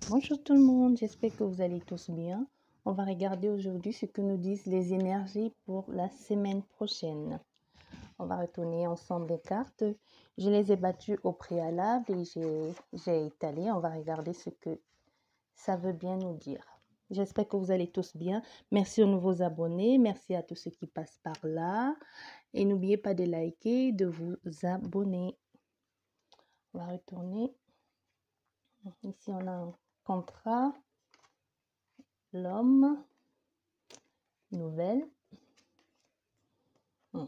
Bonjour tout le monde, j'espère que vous allez tous bien. On va regarder aujourd'hui ce que nous disent les énergies pour la semaine prochaine. On va retourner ensemble les cartes. Je les ai battues au préalable et j'ai étalé. On va regarder ce que ça veut bien nous dire. J'espère que vous allez tous bien. Merci aux nouveaux abonnés. Merci à tous ceux qui passent par là. Et n'oubliez pas de liker, de vous abonner. On va retourner. Ici, on a un contrat. L'homme. Nouvelle. Oh.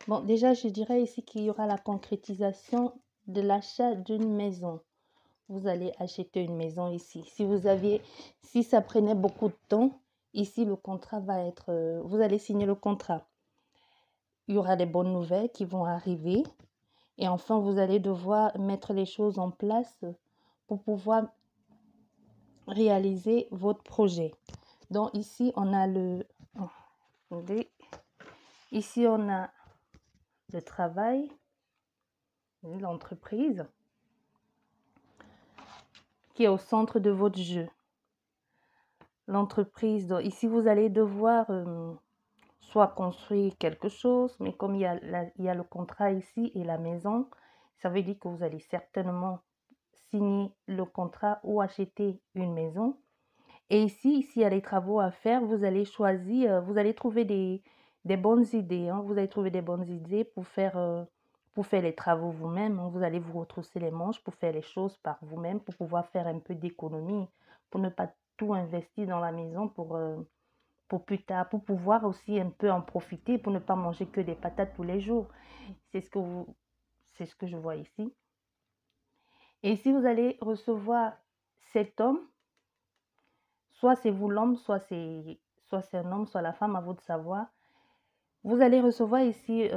Bon, déjà, je dirais ici qu'il y aura la concrétisation de l'achat d'une maison. Vous allez acheter une maison ici. Si ça prenait beaucoup de temps, ici, le contrat va être, vous allez signer le contrat. Il y aura des bonnes nouvelles qui vont arriver. Et enfin, vous allez devoir mettre les choses en place pour pouvoir réaliser votre projet. Donc, ici, on a ici, on a le travail, l'entreprise qui est au centre de votre jeu. L'entreprise, donc ici vous allez devoir soit construire quelque chose, mais comme il y a le contrat ici et la maison, ça veut dire que vous allez certainement signer le contrat ou acheter une maison. Et ici, s'il y a des travaux à faire, vous allez choisir, vous allez trouver des bonnes idées. Vous allez trouver des bonnes idées pour faire les travaux vous-même. Vous allez vous retrousser les manches pour faire les choses par vous-même, pour pouvoir faire un peu d'économie, pour ne pas tout investir dans la maison pour plus tard, pour pouvoir aussi un peu en profiter, pour ne pas manger que des patates tous les jours. C'est ce que je vois ici. Et ici, vous allez recevoir cet homme. Soit c'est vous l'homme, soit c'est un homme, soit la femme, à vous de savoir. Vous allez recevoir ici,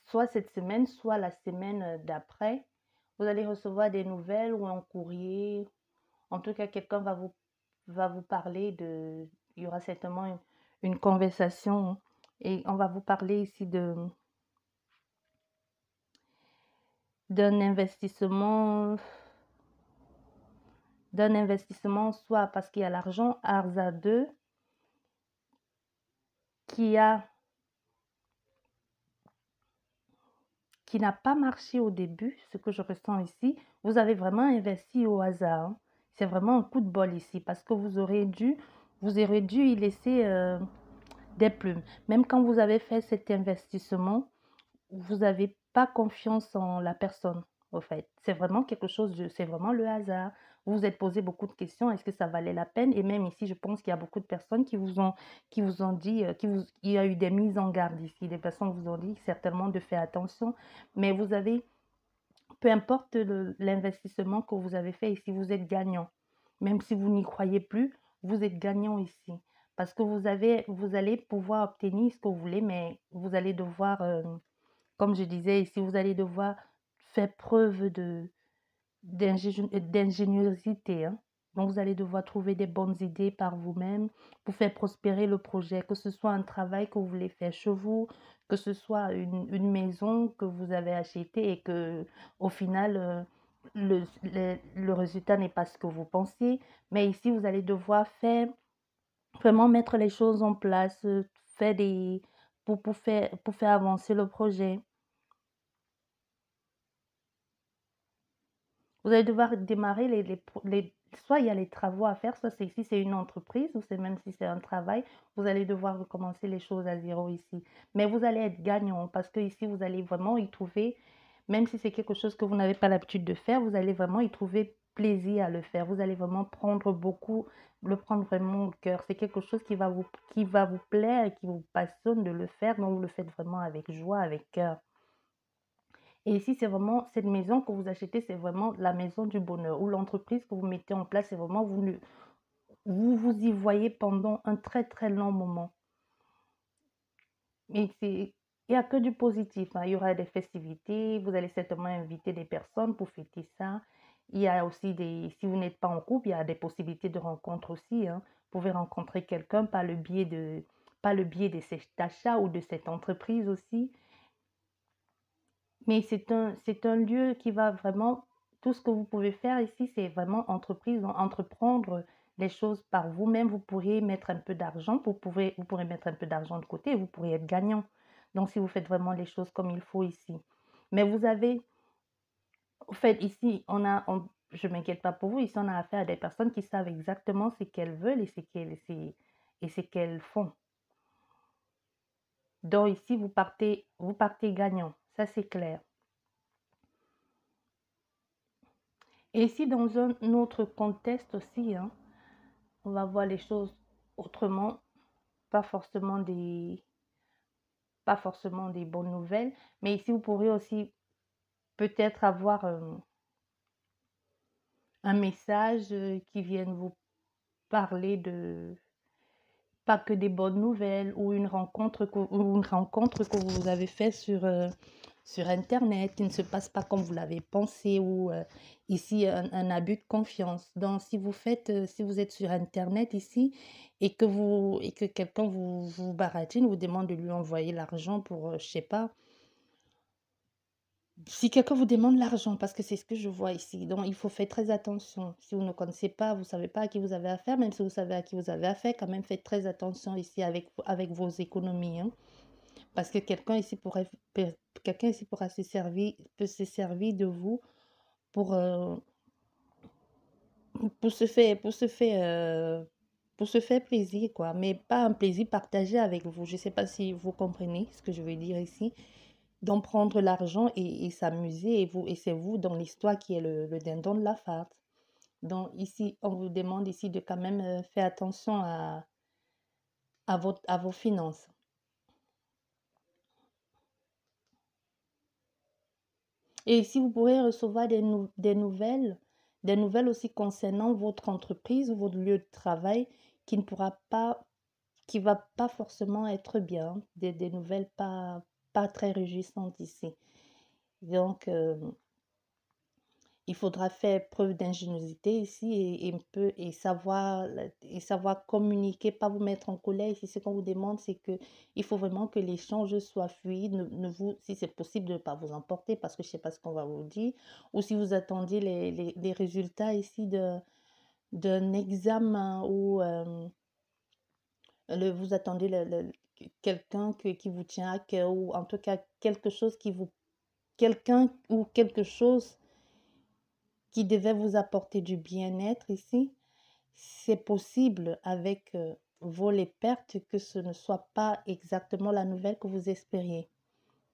soit cette semaine, soit la semaine d'après, vous allez recevoir des nouvelles ou un courrier. En tout cas, quelqu'un va vous parler il y aura certainement une conversation et on va vous parler ici d'un investissement, soit parce qu'il y a l'argent, Arza 2, qui n'a pas marché au début, ce que je ressens ici. Vous avez vraiment investi au hasard. C'est vraiment un coup de bol ici parce que vous aurez dû y laisser des plumes. Même quand vous avez fait cet investissement, vous n'avez pas confiance en la personne, au fait. C'est vraiment c'est vraiment le hasard. Vous vous êtes posé beaucoup de questions, est-ce que ça valait la peine? Et même ici, je pense qu'il y a beaucoup de personnes qui vous ont dit, il y a eu des mises en garde ici. Des personnes vous ont dit certainement de faire attention, mais peu importe l'investissement que vous avez fait ici, vous êtes gagnant. Même si vous n'y croyez plus, vous êtes gagnant ici. Parce que vous allez pouvoir obtenir ce que vous voulez, mais vous allez devoir comme je disais ici, vous allez devoir faire preuve d'ingéniosité. Donc, vous allez devoir trouver des bonnes idées par vous-même pour faire prospérer le projet, que ce soit un travail que vous voulez faire chez vous, que ce soit une maison que vous avez achetée et que au final, le résultat n'est pas ce que vous pensiez. Mais ici, vous allez devoir vraiment mettre les choses en place, faire pour faire avancer le projet. Vous allez devoir démarrer soit il y a les travaux à faire, soit si c'est une entreprise, ou c'est même si c'est un travail, vous allez devoir recommencer les choses à zéro ici. Mais vous allez être gagnant parce que ici, vous allez vraiment y trouver, même si c'est quelque chose que vous n'avez pas l'habitude de faire, vous allez vraiment y trouver plaisir à le faire. Vous allez vraiment le prendre vraiment au cœur. C'est quelque chose qui va vous plaire et qui vous passionne de le faire, donc vous le faites vraiment avec joie, avec cœur. Et ici, c'est vraiment cette maison que vous achetez, c'est vraiment la maison du bonheur ou l'entreprise que vous mettez en place, c'est vraiment vous y voyez pendant un très très long moment. Et il n'y a que du positif. Il y aura des festivités, vous allez certainement inviter des personnes pour fêter ça. Il y a aussi si vous n'êtes pas en couple, il y a des possibilités de rencontres aussi. Vous pouvez rencontrer quelqu'un par le biais de cet achat ou de cette entreprise aussi. Mais c'est un lieu qui va vraiment, tout ce que vous pouvez faire ici, c'est vraiment entreprise, donc entreprendre les choses par vous-même. Vous pourriez mettre un peu d'argent, vous pourrez mettre un peu d'argent de côté et vous pourriez être gagnant. Donc, si vous faites vraiment les choses comme il faut ici. Mais vous avez, au fait, ici, je ne m'inquiète pas pour vous, ici, on a affaire à des personnes qui savent exactement ce qu'elles veulent et ce qu'elles font. Donc, ici, vous partez gagnant. Ça, c'est clair. Et ici, dans un autre contexte aussi, hein, on va voir les choses autrement, pas forcément des, pas forcément des bonnes nouvelles, mais ici, vous pourrez aussi peut-être avoir un message qui vienne vous parler de, pas que des bonnes nouvelles ou une rencontre que vous avez faite sur Internet qui ne se passe pas comme vous l'avez pensé ou ici un abus de confiance. Donc, si vous êtes sur Internet ici et que quelqu'un vous baratine, vous demande de lui envoyer l'argent pour, je sais pas, si quelqu'un vous demande l'argent, parce que c'est ce que je vois ici, donc il faut faire très attention. Si vous ne connaissez pas, vous ne savez pas à qui vous avez affaire, même si vous savez à qui vous avez affaire, quand même faites très attention ici avec vos économies, hein. Parce que quelqu'un ici pourra se servir, peut se servir de vous pour, euh, pour se faire plaisir, quoi. Mais pas un plaisir partagé avec vous. Je ne sais pas si vous comprenez ce que je veux dire ici. Donc, prendre l'argent et s'amuser, et c'est vous dans l'histoire qui est le dindon de la farce. Donc, ici, on vous demande ici de quand même faire attention à vos finances. Et ici, vous pourrez recevoir des nouvelles aussi concernant votre entreprise ou votre lieu de travail qui ne pourra pas, qui va pas forcément être bien, des nouvelles pas très réjouissantes ici. Donc, il faudra faire preuve d'ingéniosité ici et savoir communiquer, pas vous mettre en colère. Ici, ce qu'on vous demande, c'est que il faut vraiment que l'échange soit fluide. Si c'est possible de ne pas vous emporter, parce que je ne sais pas ce qu'on va vous dire, ou si vous attendiez les résultats ici d'un examen ou vous attendez quelqu'un qui vous tient à cœur, ou en tout cas quelqu'un ou quelque chose qui devait vous apporter du bien-être ici, c'est possible avec vos les pertes que ce ne soit pas exactement la nouvelle que vous espériez,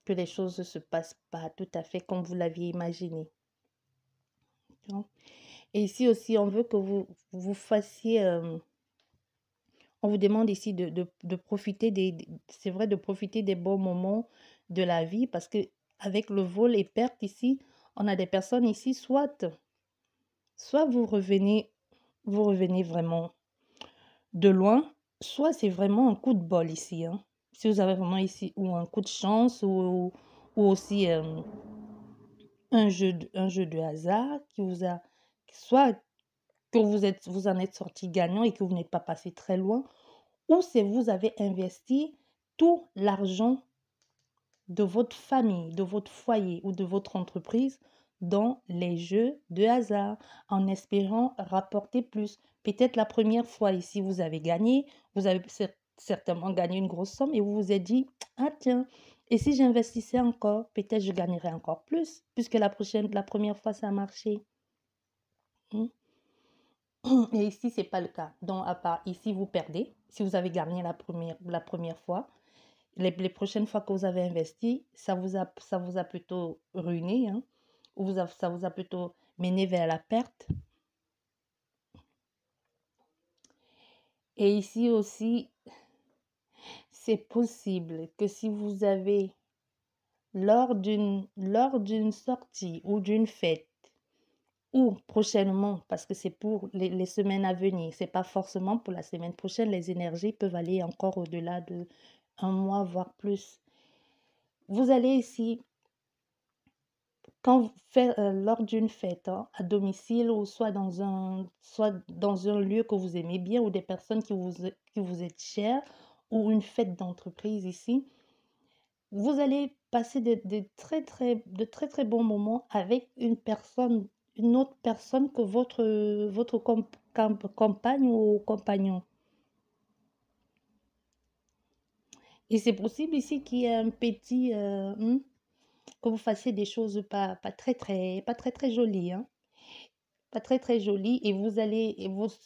que les choses ne se passent pas tout à fait comme vous l'aviez imaginé. Et ici aussi, on veut que vous fassiez, on vous demande ici de profiter c'est vrai, de profiter des bons moments de la vie, parce que avec le vol et perte ici, on a des personnes ici, soit vous revenez vraiment de loin, soit c'est vraiment un coup de bol ici, hein. Si vous avez vraiment ici ou un coup de chance ou aussi un jeu de hasard qui vous a, soit que vous en êtes sorti gagnant et que vous n'êtes pas passé très loin, ou c'est vous avez investi tout l'argent de votre famille, de votre foyer ou de votre entreprise dans les jeux de hasard en espérant rapporter plus. Peut-être la première fois ici, vous avez gagné, vous avez certainement gagné une grosse somme et vous vous êtes dit, ah tiens, et si j'investissais encore, peut-être je gagnerais encore plus puisque la première fois, ça a marché. Hmm. Et ici, c'est pas le cas. Donc, à part ici, vous perdez. Si vous avez gagné la première fois, les prochaines fois que vous avez investi, ça vous a plutôt ruiné, hein, ou ça vous a plutôt mené vers la perte. Et ici aussi, c'est possible que si vous avez, lors d'une sortie ou d'une fête, ou prochainement, parce que c'est pour les semaines à venir, c'est pas forcément pour la semaine prochaine, les énergies peuvent aller encore au-delà de un mois, voire plus. Vous allez ici lors d'une fête, hein, à domicile ou soit dans un lieu que vous aimez bien ou des personnes qui vous êtes chères ou une fête d'entreprise ici, Vous allez passer de très, très bons moments avec une autre personne que votre compagne ou compagnon. Et c'est possible ici qu'il y ait un petit, que vous fassiez des choses pas très, très jolies, hein. Pas très, très jolies et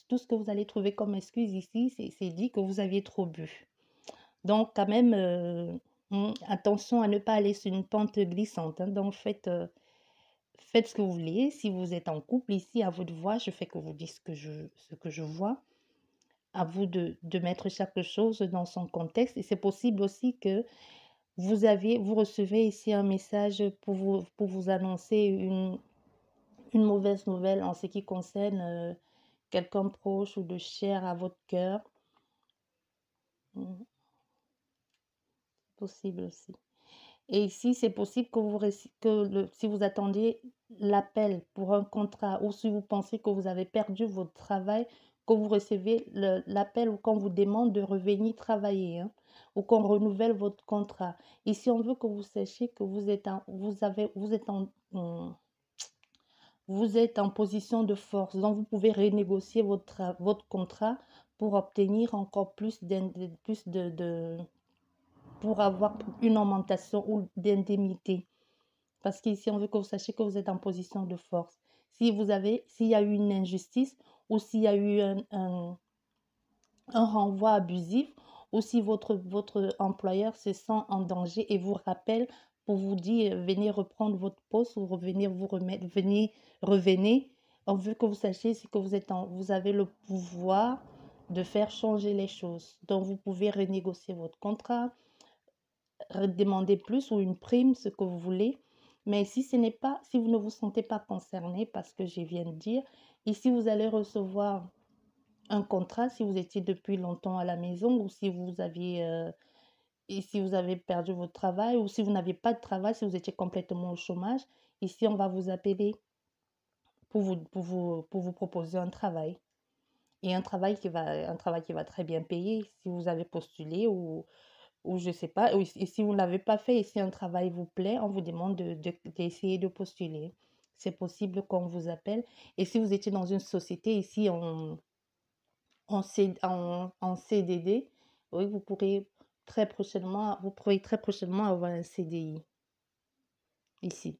tout ce que vous allez trouver comme excuse ici, c'est dit que vous aviez trop bu. Donc quand même, attention à ne pas aller sur une pente glissante, hein. Donc faites ce que vous voulez. Si vous êtes en couple ici, à vous de voir. Je fais que vous dites ce que je vois. À vous de mettre chaque chose dans son contexte. Et c'est possible aussi que vous recevez ici un message pour vous annoncer une mauvaise nouvelle en ce qui concerne quelqu'un proche ou de cher à votre cœur. Mm, possible aussi. Et ici, c'est possible que si vous attendiez l'appel pour un contrat ou si vous pensez que vous avez perdu votre travail, que vous recevez l'appel ou qu'on vous demande de revenir travailler, hein, ou qu'on renouvelle votre contrat. Ici, on veut que vous sachiez que vous êtes en position de force. Donc, vous pouvez renégocier votre contrat pour obtenir encore plus pour avoir une augmentation ou d'indemnité. Parce qu'ici, on veut que vous sachiez que vous êtes en position de force. S'il y a eu une injustice ou s'il y a eu un renvoi abusif ou si votre employeur se sent en danger et vous rappelle pour vous dire venez reprendre votre poste ou revenir vous remettre, revenez, on veut que vous sachiez que vous avez le pouvoir de faire changer les choses. Donc, vous pouvez renégocier votre contrat, demander plus ou une prime, ce que vous voulez. Mais si vous ne vous sentez pas concerné par ce que je viens de dire, ici vous allez recevoir un contrat si vous étiez depuis longtemps à la maison ou si vous avez perdu votre travail ou si vous n'avez pas de travail, si vous étiez complètement au chômage. Ici, on va vous appeler pour vous proposer un travail. Et un travail qui va très bien payer si vous avez postulé ou je sais pas, et si vous ne l'avez pas fait et si un travail vous plaît, on vous demande d'essayer de postuler. C'est possible qu'on vous appelle. Et si vous étiez dans une société ici en CDD, oui, vous pourrez très prochainement avoir un CDI ici.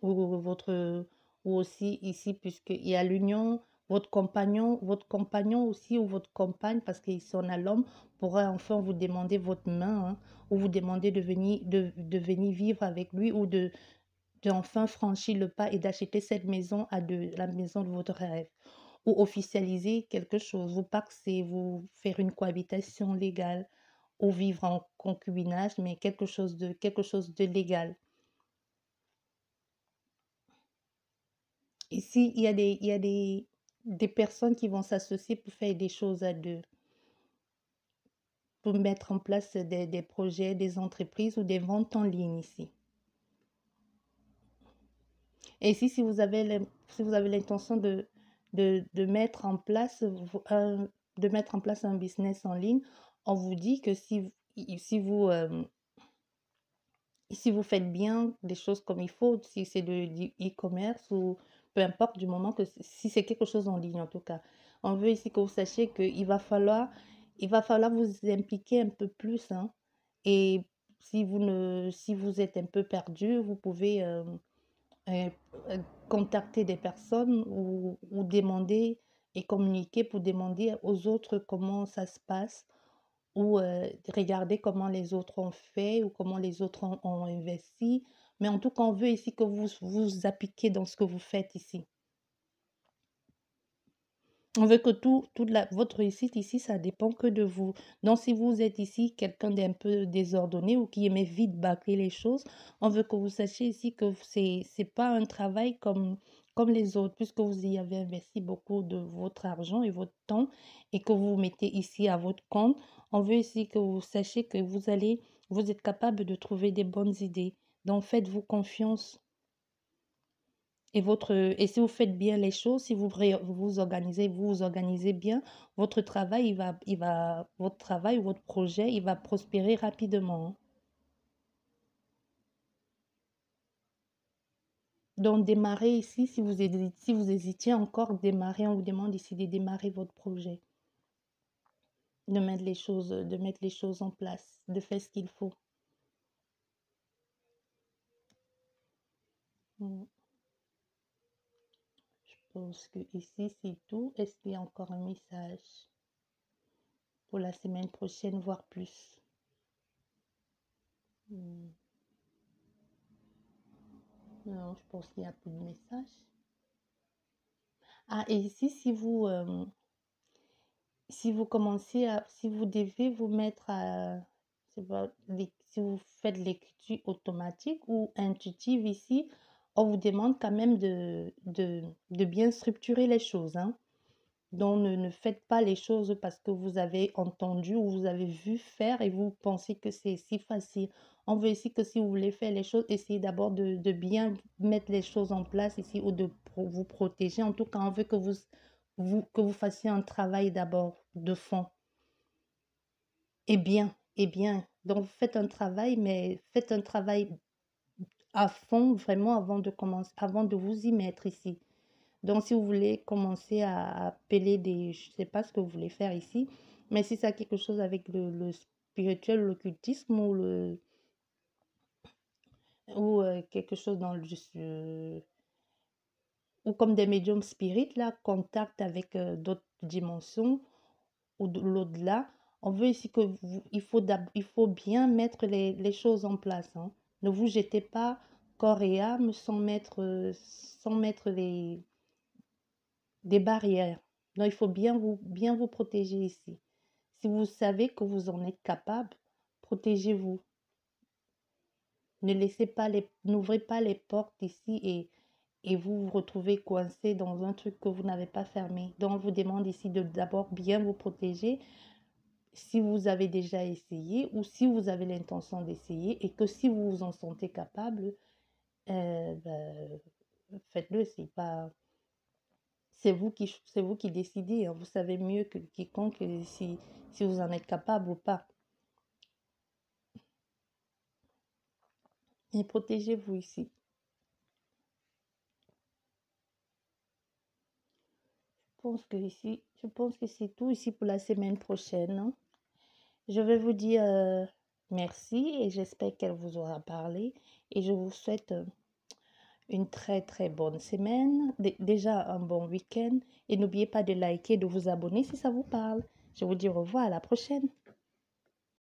Ou votre, ou aussi ici, puisqu'il y a l'union, votre compagnon aussi ou votre compagne, parce qu'ici on a l'homme, pourra enfin vous demander votre main, hein, ou vous demander de venir vivre avec lui ou d'enfin franchir le pas et d'acheter cette maison la maison de votre rêve. Ou officialiser quelque chose, vous paxer, vous faire une cohabitation légale ou vivre en concubinage, mais quelque chose de légal. Ici, il y a des personnes qui vont s'associer pour faire des choses à deux, pour mettre en place des projets, des entreprises ou des ventes en ligne ici. Et ici, si vous avez l'intention de mettre en place de mettre en place un business en ligne, on vous dit que si vous, si vous faites bien les choses comme il faut, si c'est du e-commerce ou peu importe, du moment que si c'est quelque chose en ligne en tout cas, on veut ici que vous sachiez il va falloir vous impliquer un peu plus, hein. Et si vous êtes un peu perdu, vous pouvez euh, contacter des personnes ou demander et communiquer pour demander aux autres comment ça se passe ou regarder comment les autres ont fait ou comment les autres ont investi. Mais en tout cas, on veut ici que vous vous appliquiez dans ce que vous faites ici. On veut que votre réussite ici, ça dépend que de vous. Donc, si vous êtes ici quelqu'un d'un peu désordonné ou qui aimait vite bâcler les choses, on veut que vous sachiez ici que c'est pas un travail comme les autres, puisque vous y avez investi beaucoup de votre argent et votre temps et que vous mettez ici à votre compte. On veut ici que vous sachiez que vous êtes capable de trouver des bonnes idées. Donc, faites-vous confiance. Et si vous faites bien les choses, si vous vous organisez bien, votre travail, votre travail ou votre projet, il va prospérer rapidement, hein. Donc, démarrer ici, si vous hésitiez encore, démarrer, on vous demande ici de démarrer votre projet, de mettre les choses en place, de faire ce qu'il faut. Mm. Je pense que ici, c'est tout. Est-ce qu'il y a encore un message pour la semaine prochaine, voire plus? Mm. Non, je pense qu'il n'y a plus de message. Ah, et ici, si vous devez vous mettre à, je sais pas, si vous faites l'écriture automatique ou intuitive ici, on vous demande quand même de bien structurer les choses, hein. Donc, ne faites pas les choses parce que vous avez entendu ou vous avez vu faire et vous pensez que c'est si facile. On veut ici que si vous voulez faire les choses, essayez d'abord de bien mettre les choses en place ici ou de vous protéger. En tout cas, on veut que que vous fassiez un travail d'abord de fond et bien, et bien. Donc, faites un travail, mais faites un travail à fond vraiment avant de commencer, avant de vous y mettre ici. Donc, si vous voulez commencer à appeler je ne sais pas ce que vous voulez faire ici, mais si ça a quelque chose avec le spirituel, l'occultisme ou quelque chose dans ou comme des médiums spirites, là, contact avec d'autres dimensions ou de l'au-delà, on veut ici que il faut bien mettre les choses en place, hein. Ne vous jetez pas corps et âme sans mettre des barrières. Donc, il faut bien vous protéger ici. Si vous savez que vous en êtes capable, protégez-vous. N'ouvrez pas les portes ici et vous vous retrouvez coincé dans un truc que vous n'avez pas fermé. Donc, on vous demande ici de d'abord bien vous protéger si vous avez déjà essayé ou si vous avez l'intention d'essayer et que si vous vous en sentez capable, ben, faites-le. C'est vous qui décidez, hein. Vous savez mieux que quiconque si vous en êtes capable ou pas. Et protégez-vous ici. Je pense que c'est tout ici pour la semaine prochaine, hein. Je vais vous dire merci et j'espère qu'elle vous aura parlé. Et je vous souhaite une très très bonne semaine, déjà un bon week-end. Et n'oubliez pas de liker, de vous abonner si ça vous parle. Je vous dis au revoir, à la prochaine.